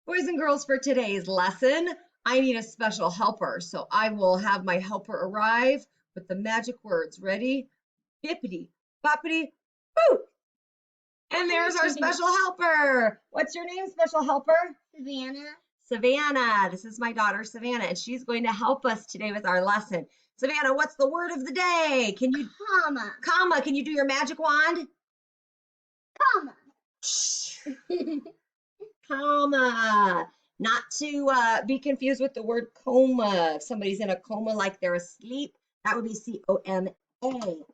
Boys and girls, for today's lesson, I need a special helper. So I will have my helper arrive with the magic words. Ready? Bippity, boppity, boop. And there's our special helper. What's your name, special helper? Savannah. Savannah. This is my daughter, Savannah, and she's going to help us today with our lesson. Savannah, what's the word of the day? Comma. Can you do your magic wand? Comma. Comma. Not to be confused with the word coma. If somebody's in a coma like they're asleep, that would be C-O-M-A.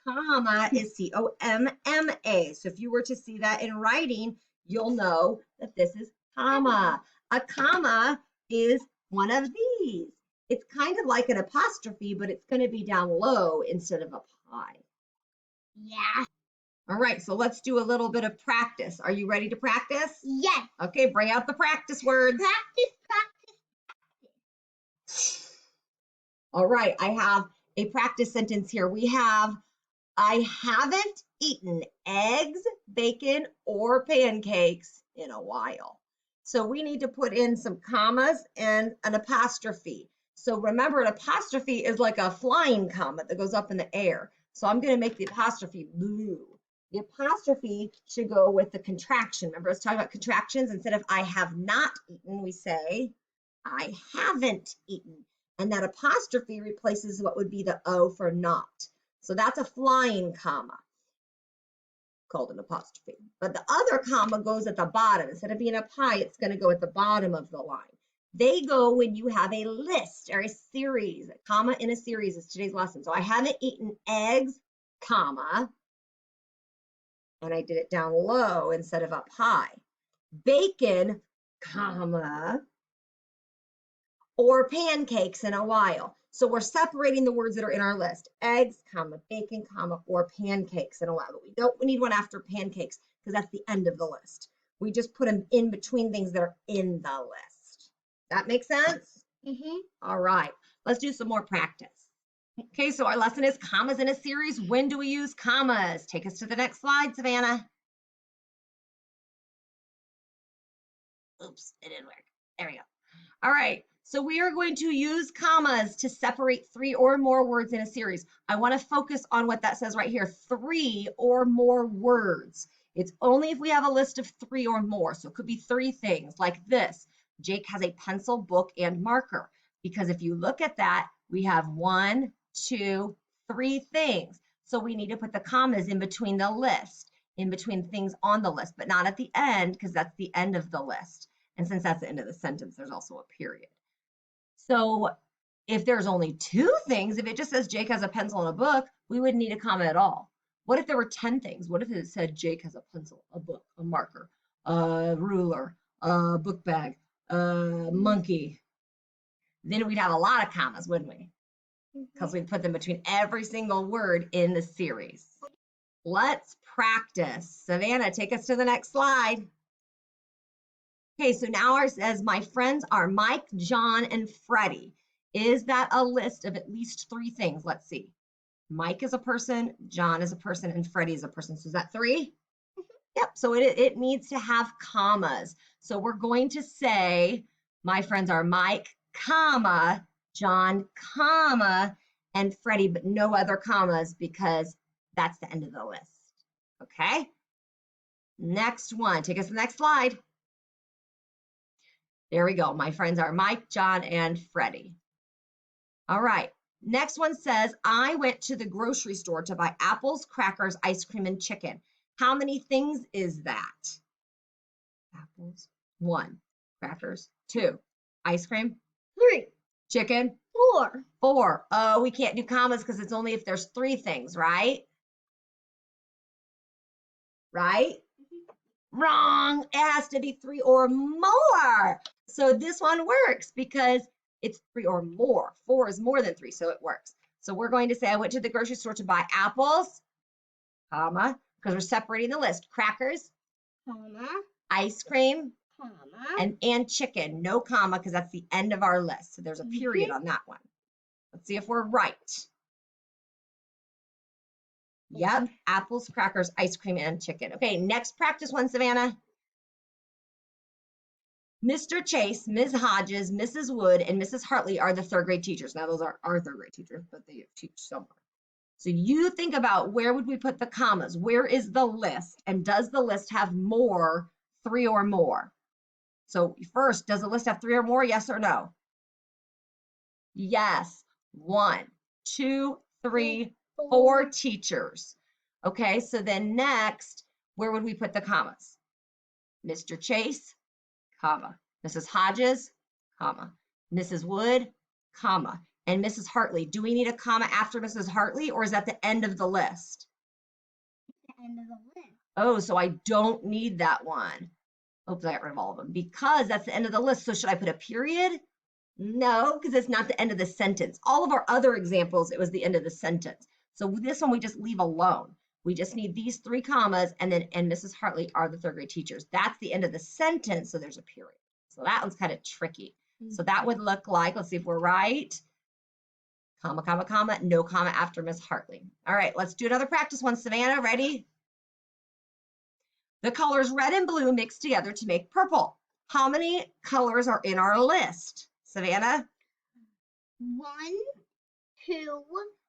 Comma is C-O-M-M-A. So if you were to see that in writing, you'll know that this is comma. A comma is one of these. It's kind of like an apostrophe, but it's going to be down low instead of up high. Yeah. All right, so let's do a little bit of practice. Are you ready to practice? Yes. Okay, bring out the practice words. Practice. All right, I have a practice sentence here. We have, I haven't eaten eggs, bacon, or pancakes in a while. So we need to put in some commas and an apostrophe. So remember, an apostrophe is like a flying comet that goes up in the air. So I'm going to make the apostrophe blue. The apostrophe should go with the contraction. Remember, I was talking about contractions. Instead of I have not eaten, we say I haven't eaten. And that apostrophe replaces what would be the O for not. So that's a flying comma called an apostrophe. But the other comma goes at the bottom. Instead of being up high, it's going to go at the bottom of the line. They go when you have a list or a series. A comma in a series is today's lesson. So I haven't eaten eggs, comma, and I did it down low instead of up high. Bacon, comma, or pancakes in a while. So we're separating the words that are in our list. Eggs, comma, bacon, comma, or pancakes in a while. But we don't need one after pancakes because that's the end of the list. We just put them in between things that are in the list. That make sense? Mm-hmm. All right, let's do some more practice. Okay, so our lesson is commas in a series. When do we use commas? Take us to the next slide, Savannah. Oops, it didn't work. There we go. All right, so we are going to use commas to separate 3 or more words in a series. I want to focus on what that says right here, 3 or more words. It's only if we have a list of 3 or more. So it could be 3 things like this. Jake has a pencil, book, and marker. Because if you look at that, we have 1, 2, 3 things. So we need to put the commas in between the list, in between things on the list, but not at the end because that's the end of the list. And since that's the end of the sentence, there's also a period. So if there's only 2 things, if it just says Jake has a pencil and a book, we wouldn't need a comma at all. What if there were 10 things? What if it said Jake has a pencil, a book, a marker, a ruler, a book bag, a monkey? Then we'd have a lot of commas, wouldn't we? Because we'd put them between every single word in the series. Let's practice. Savannah, take us to the next slide. Okay, so now ours says, my friends are Mike, John, and Freddie. Is that a list of at least 3 things? Let's see. Mike is a person, John is a person, and Freddie is a person. So is that 3? Yep, so it needs to have commas. So we're going to say, my friends are Mike, comma, John, comma, and Freddie, but no other commas because that's the end of the list. Okay? Next one, take us to the next slide. There we go. My friends are Mike, John, and Freddie. All right. Next one says, I went to the grocery store to buy apples, crackers, ice cream, and chicken. How many things is that? Apples, 1. Crackers, 2. Ice cream, 3. Chicken, 4. 4. Oh, we can't do commas because it's only if there's 3 things, right? Right? Wrong. It has to be 3 or more. So this one works because it's 3 or more. 4 is more than 3, so it works. So we're going to say I went to the grocery store to buy apples, comma, because we're separating the list. Crackers, Comma. ice cream, Comma. and chicken. No comma because that's the end of our list. So there's a period on that one. Let's see if we're right. Yep, apples, crackers, ice cream, and chicken. Okay, next practice one, Savannah. Mr. Chase, Ms. Hodges, Mrs. Wood, and Mrs. Hartley are the third grade teachers. Now, those are our third grade teachers, but they teach somewhere. So you think about, where would we put the commas? Where is the list? And does the list have more, 3 or more? So first, does the list have 3 or more? Yes or no? Yes. 1, 2, 3, 4 teachers. Okay, so then next, where would we put the commas? Mr. Chase, comma. Mrs. Hodges, comma. Mrs. Wood, comma. And Mrs. Hartley. Do we need a comma after Mrs. Hartley, or is that the end of the list? The end of the list. Oh, so I don't need that one. Oops, I got rid of all of them because that's the end of the list. So should I put a period? No, because it's not the end of the sentence. All of our other examples, it was the end of the sentence. So this one we just leave alone. We just need these 3 commas, and Mrs. Hartley are the third grade teachers. That's the end of the sentence, so there's a period. So that one's kind of tricky. So that would look like, let's see if we're right. Comma, comma, comma, no comma after Miss Hartley. All right, let's do another practice one. Savannah, ready? The colors red and blue mixed together to make purple. How many colors are in our list? Savannah? 1, 2.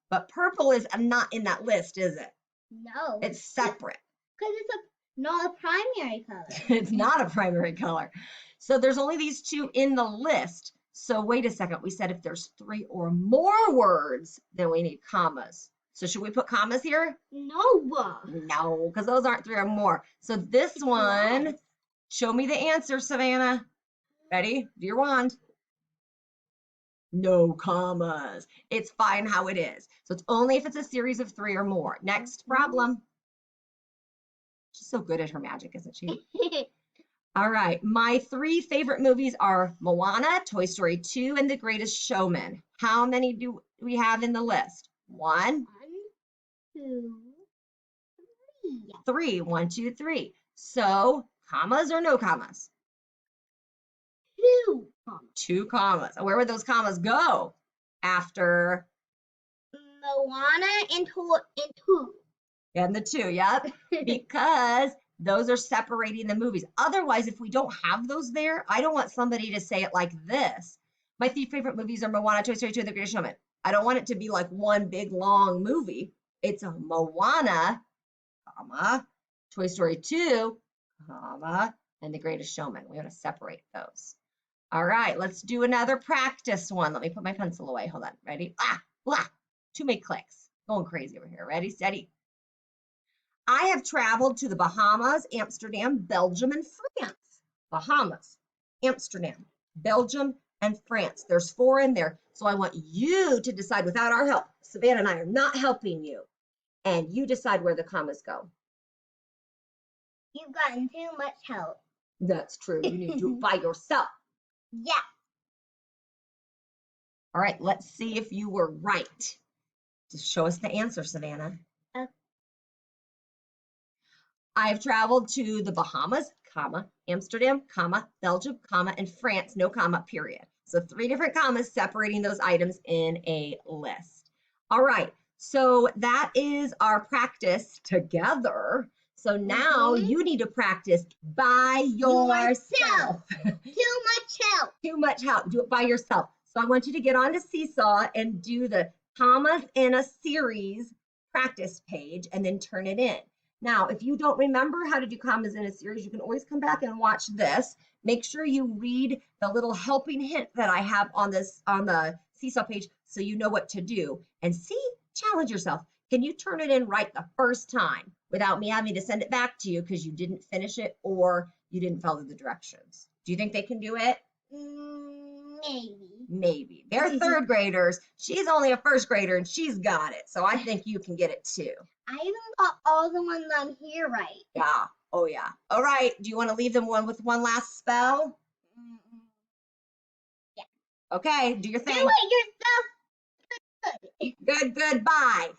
But purple is not in that list, is it? No. It's separate. Because it's not a primary color. It's not a primary color. So there's only these 2 in the list. So wait a second. We said if there's 3 or more words, then we need commas. So should we put commas here? No. No, because those aren't 3 or more. So this one, show me the answer, Savannah. Ready? Do your wand. No commas. It's fine how it is. So it's only if it's a series of 3 or more. Next problem. She's so good at her magic, isn't she? All right. My 3 favorite movies are Moana, Toy Story 2, and The Greatest Showman. How many do we have in the list? 1, 1, 2, 3. 3. 1, 2, 3. So commas or no commas? 2. 2 commas. Where would those commas go after? Moana and 2. And the 2, yep. Because those are separating the movies. Otherwise, if we don't have those there, I don't want somebody to say it like this. My 3 favorite movies are Moana, Toy Story 2, and The Greatest Showman. I don't want it to be like one big long movie. It's a Moana, comma, Toy Story 2, comma, and The Greatest Showman. We want to separate those. All right, let's do another practice one. Let me put my pencil away. Hold on. Ready? Too many clicks. Going crazy over here. Ready, steady. I have traveled to the Bahamas, Amsterdam, Belgium, and France. Bahamas, Amsterdam, Belgium, and France. There's 4 in there. So I want you to decide without our help. Savannah and I are not helping you. And you decide where the commas go. You've gotten too much help. That's true. You need to do it by yourself. Yeah. All right, let's see if you were right. Just show us the answer, Savannah. I have traveled to the Bahamas, comma, Amsterdam, comma, Belgium, comma, and France, no comma, period. So 3 different commas separating those items in a list. All right, so that is our practice together. So now you need to practice by yourself. Too much help. Too much help. Do it by yourself. So I want you to get on to Seesaw and do the commas in a series practice page and then turn it in. Now, if you don't remember how to do commas in a series, you can always come back and watch this. Make sure you read the little helping hint that I have on the Seesaw page so you know what to do. And see, challenge yourself. Can you turn it in right the first time without me having to send it back to you because you didn't finish it or you didn't follow the directions? Do you think they can do it? Maybe. Maybe. They're 3rd graders. She's only a 1st grader and she's got it. So I think you can get it too. I even got all the ones on here right. Yeah. Oh, yeah. All right. Do you want to leave them with one last spell? Yeah. Okay. Do your thing. Do it yourself. Good. Bye.